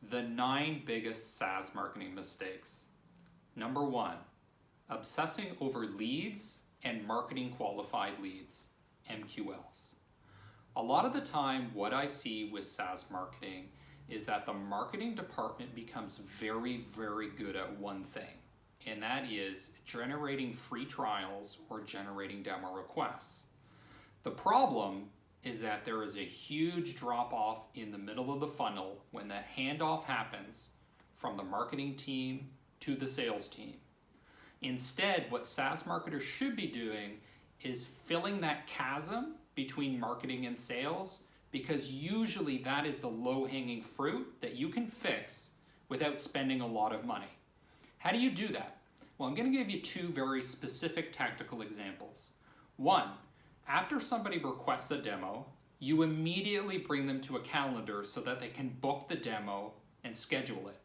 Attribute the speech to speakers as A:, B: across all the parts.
A: The 9 biggest SaaS marketing mistakes. Number 1, obsessing over leads and marketing qualified leads, MQLs. A lot of the time, what I see with SaaS marketing is that the marketing department becomes very, very good at one thing, and that is generating free trials or generating demo requests. The problem is that there is a huge drop-off in the middle of the funnel when that handoff happens from the marketing team to the sales team. Instead, what SaaS marketers should be doing is filling that chasm between marketing and sales, because usually that is the low-hanging fruit that you can fix without spending a lot of money. How do you do that? Well, I'm going to give you 2 very specific tactical examples. 1, after somebody requests a demo, you immediately bring them to a calendar so that they can book the demo and schedule it.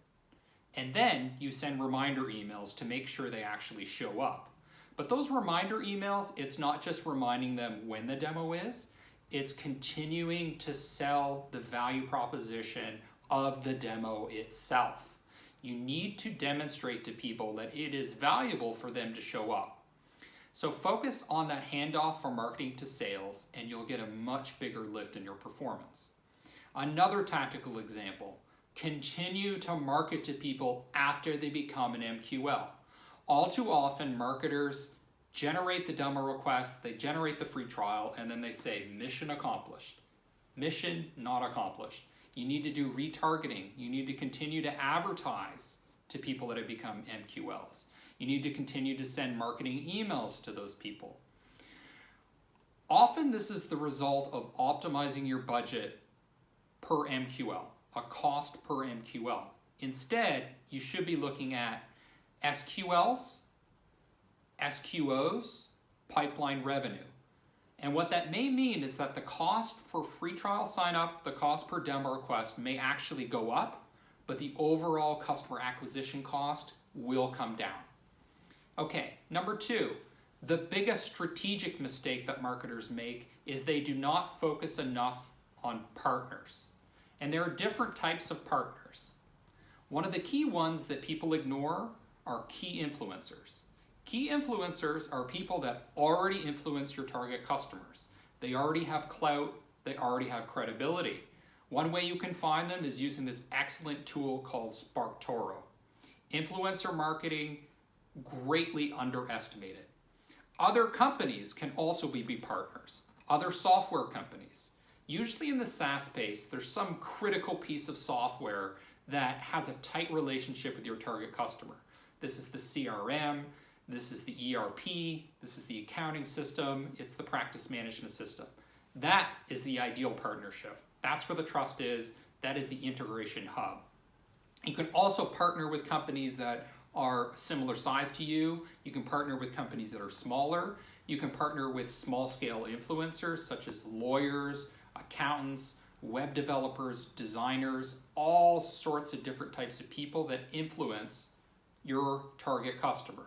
A: And then you send reminder emails to make sure they actually show up. But those reminder emails, it's not just reminding them when the demo is, it's continuing to sell the value proposition of the demo itself. You need to demonstrate to people that it is valuable for them to show up. So focus on that handoff from marketing to sales, and you'll get a much bigger lift in your performance. Another tactical example, continue to market to people after they become an MQL. All too often, marketers generate the demo request, they generate the free trial, and then they say, mission accomplished. Mission not accomplished. You need to do retargeting. You need to continue to advertise to people that have become MQLs. You need to continue to send marketing emails to those people. Often this is the result of optimizing your budget per MQL, a cost per MQL. Instead, you should be looking at SQLs, SQOs, pipeline revenue. And what that may mean is that the cost for free trial sign up, the cost per demo request may actually go up, but the overall customer acquisition cost will come down. Okay, number 2, the biggest strategic mistake that marketers make is they do not focus enough on partners. And there are different types of partners. One of the key ones that people ignore are key influencers. Key influencers are people that already influence your target customers. They already have clout, they already have credibility. One way you can find them is using this excellent tool called SparkToro. Influencer marketing, greatly underestimated. Other companies can also be partners. Other software companies. Usually in the SaaS space, there's some critical piece of software that has a tight relationship with your target customer. This is the CRM, this is the ERP, this is the accounting system, it's the practice management system. That is the ideal partnership. That's where the trust is. That is the integration hub. You can also partner with companies that are similar size to you. You can partner with companies that are smaller. You can partner with small scale influencers such as lawyers, accountants, web developers, designers, all sorts of different types of people that influence your target customer.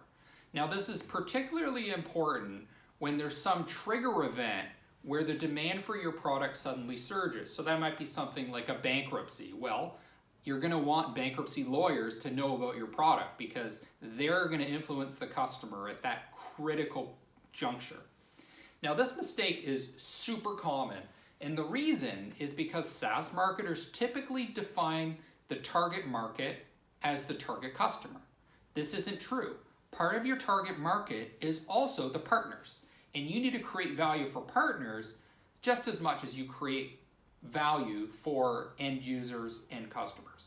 A: Now, this is particularly important when there's some trigger event where the demand for your product suddenly surges. So that might be something like a bankruptcy. Well, you're going to want bankruptcy lawyers to know about your product because they're going to influence the customer at that critical juncture. Now, this mistake is super common, and the reason is because SaaS marketers typically define the target market as the target customer. This isn't true. Part of your target market is also the partners, and you need to create value for partners just as much as you create value for end users and customers.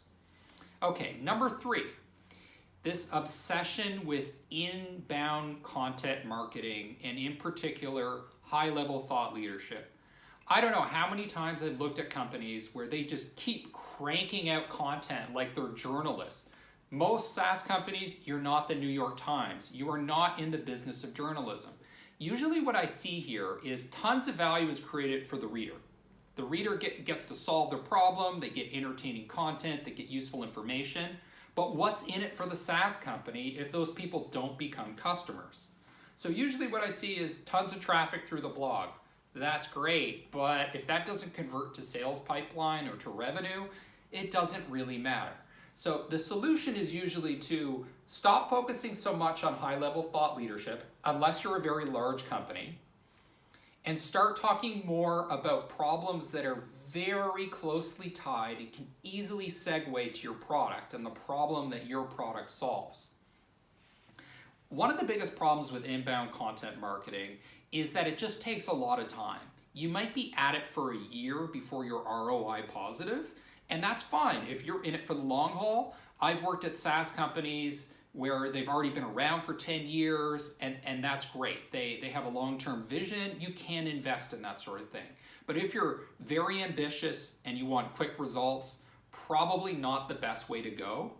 A: Okay, number 3, this obsession with inbound content marketing, and in particular, high-level thought leadership. I don't know how many times I've looked at companies where they just keep cranking out content like they're journalists. Most SaaS companies, you're not the New York Times. You are not in the business of journalism. Usually what I see here is tons of value is created for the reader. The reader gets to solve their problem, they get entertaining content, they get useful information, but what's in it for the SaaS company if those people don't become customers? So usually what I see is tons of traffic through the blog. That's great, but if that doesn't convert to sales pipeline or to revenue, it doesn't really matter. So the solution is usually to stop focusing so much on high-level thought leadership, unless you're a very large company, and start talking more about problems that are very closely tied and can easily segue to your product and the problem that your product solves. One of the biggest problems with inbound content marketing is that it just takes a lot of time. You might be at it for a year before you're ROI positive, and that's fine if you're in it for the long haul. I've worked at SaaS companies where they've already been around for 10 years, and that's great. They have a long-term vision. You can invest in that sort of thing. But if you're very ambitious and you want quick results, probably not the best way to go.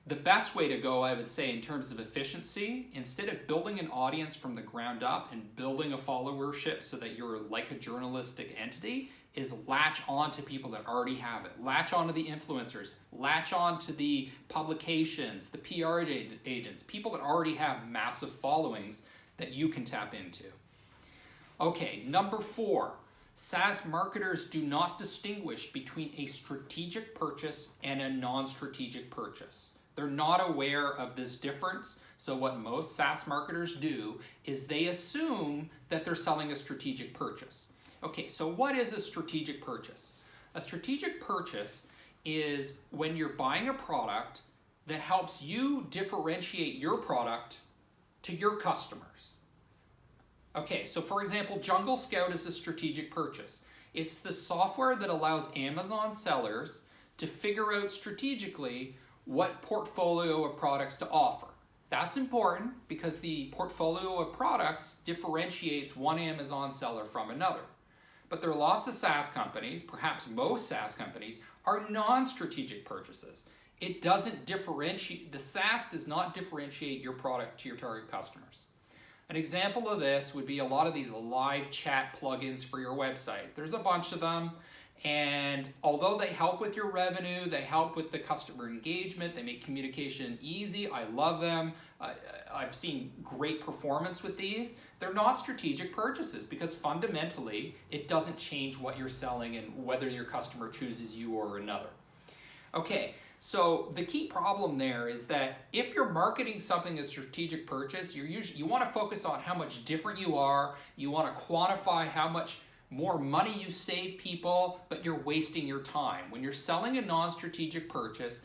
A: The best way to go, I would say, in terms of efficiency, instead of building an audience from the ground up and building a followership so that you're like a journalistic entity, is latch on to people that already have it. Latch on to the influencers. Latch on to the publications, the PR agents, people that already have massive followings that you can tap into. Okay, number 4. SaaS marketers do not distinguish between a strategic purchase and a non-strategic purchase. They're not aware of this difference. So what most SaaS marketers do is they assume that they're selling a strategic purchase. Okay, so what is a strategic purchase? A strategic purchase is when you're buying a product that helps you differentiate your product to your customers. Okay, so for example, Jungle Scout is a strategic purchase. It's the software that allows Amazon sellers to figure out strategically what portfolio of products to offer. That's important because the portfolio of products differentiates one Amazon seller from another. But there are lots of SaaS companies, perhaps most SaaS companies, are non-strategic purchases. It doesn't differentiate, the SaaS does not differentiate your product to your target customers. An example of this would be a lot of these live chat plugins for your website. There's a bunch of them, and although they help with your revenue, they help with the customer engagement, they make communication easy, I love them. I've seen great performance with these. They're not strategic purchases because fundamentally it doesn't change what you're selling and whether your customer chooses you or another. Okay, so the key problem there is that if you're marketing something as strategic purchase, you want to focus on how much different you are, you want to quantify how much more money you save people, but you're wasting your time. When you're selling a non-strategic purchase,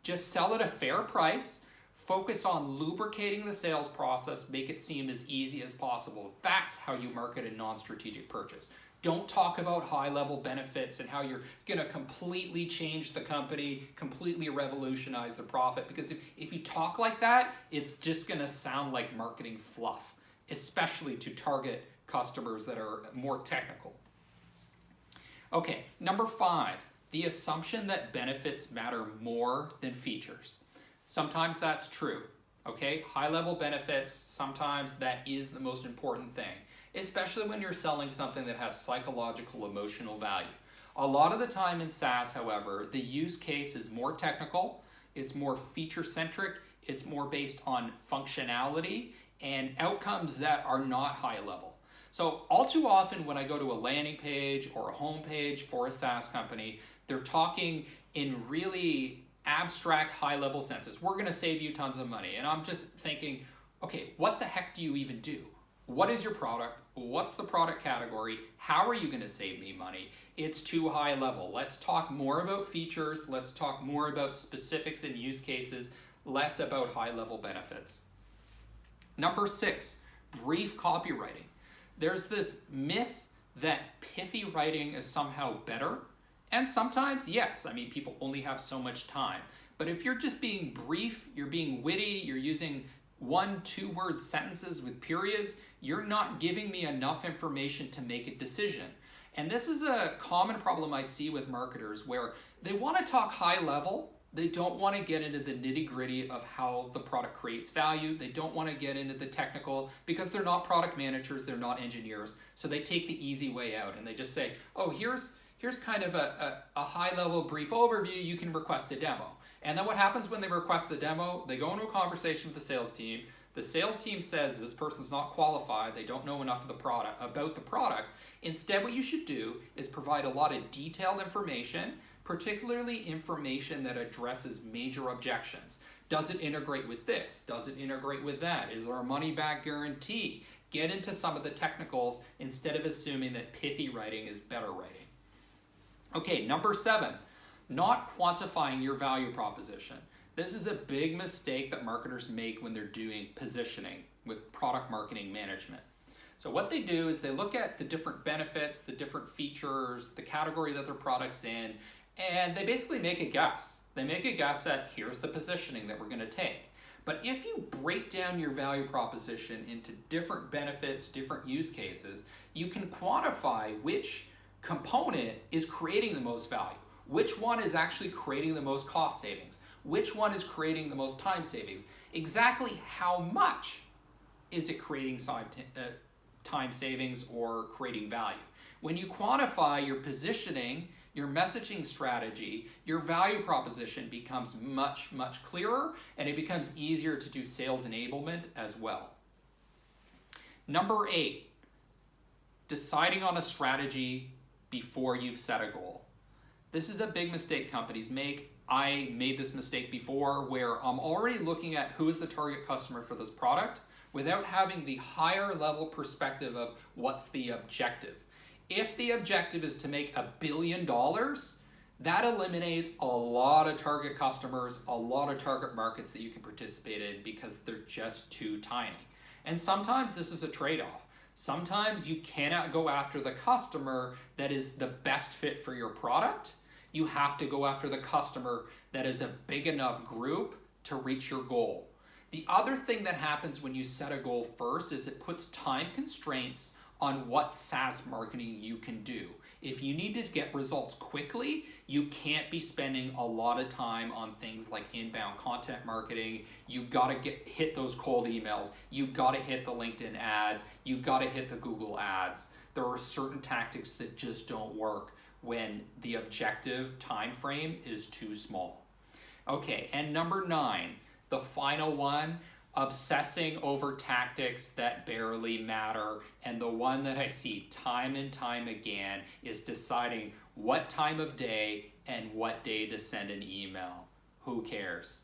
A: just sell at a fair price, focus on lubricating the sales process, make it seem as easy as possible. That's how you market a non-strategic purchase. Don't talk about high-level benefits and how you're going to completely change the company, completely revolutionize the profit, because if you talk like that, it's just going to sound like marketing fluff, especially to target customers that are more technical. Okay, number 5, the assumption that benefits matter more than features. Sometimes that's true, okay? High-level benefits, sometimes that is the most important thing, especially when you're selling something that has psychological, emotional value. A lot of the time in SaaS, however, the use case is more technical, it's more feature-centric, it's more based on functionality and outcomes that are not high-level. So all too often when I go to a landing page or a home page for a SaaS company, they're talking in really abstract high-level senses. We're going to save you tons of money. And I'm just thinking, okay, what the heck do you even do? What is your product? What's the product category? How are you going to save me money? It's too high level. Let's talk more about features. Let's talk more about specifics and use cases, less about high-level benefits. Number 6, brief copywriting. There's this myth that pithy writing is somehow better. And sometimes, yes, I mean, people only have so much time. But if you're just being brief, you're being witty, you're using 1-2 word sentences with periods, you're not giving me enough information to make a decision. And this is a common problem I see with marketers where they want to talk high level. They don't want to get into the nitty-gritty of how the product creates value. They don't want to get into the technical because they're not product managers, they're not engineers. So they take the easy way out and they just say, oh, here's kind of a high-level brief overview, you can request a demo. And then what happens when they request the demo? They go into a conversation with the sales team. The sales team says this person's not qualified, they don't know enough of about the product. Instead, what you should do is provide a lot of detailed information, particularly information that addresses major objections. Does it integrate with this? Does it integrate with that? Is there a money-back guarantee? Get into some of the technicals instead of assuming that pithy writing is better writing. Okay, number 7, not quantifying your value proposition. This is a big mistake that marketers make when they're doing positioning with product marketing management. So what they do is they look at the different benefits, the different features, the category that their product's in, and they basically make a guess. They make a guess at here's the positioning that we're going to take. But if you break down your value proposition into different benefits, different use cases, you can quantify which component is creating the most value, which one is actually creating the most cost savings, which one is creating the most time savings, exactly how much is it creating time savings or creating value. When you quantify your positioning, your messaging strategy, your value proposition becomes much, much clearer, and it becomes easier to do sales enablement as well. Number 8, deciding on a strategy before you've set a goal. This is a big mistake companies make. I made this mistake before where I'm already looking at who is the target customer for this product without having the higher level perspective of what's the objective. If the objective is to make $1 billion, that eliminates a lot of target customers, a lot of target markets that you can participate in because they're just too tiny. And sometimes this is a trade-off. Sometimes you cannot go after the customer that is the best fit for your product. You have to go after the customer that is a big enough group to reach your goal. The other thing that happens when you set a goal first is it puts time constraints on what SaaS marketing you can do. If you need to get results quickly, you can't be spending a lot of time on things like inbound content marketing. You gotta hit those cold emails. You gotta hit the LinkedIn ads. You gotta hit the Google ads. There are certain tactics that just don't work when the objective time frame is too small. Okay, and number 9, the final one, obsessing over tactics that barely matter, and the one that I see time and time again is deciding what time of day and what day to send an email. Who cares?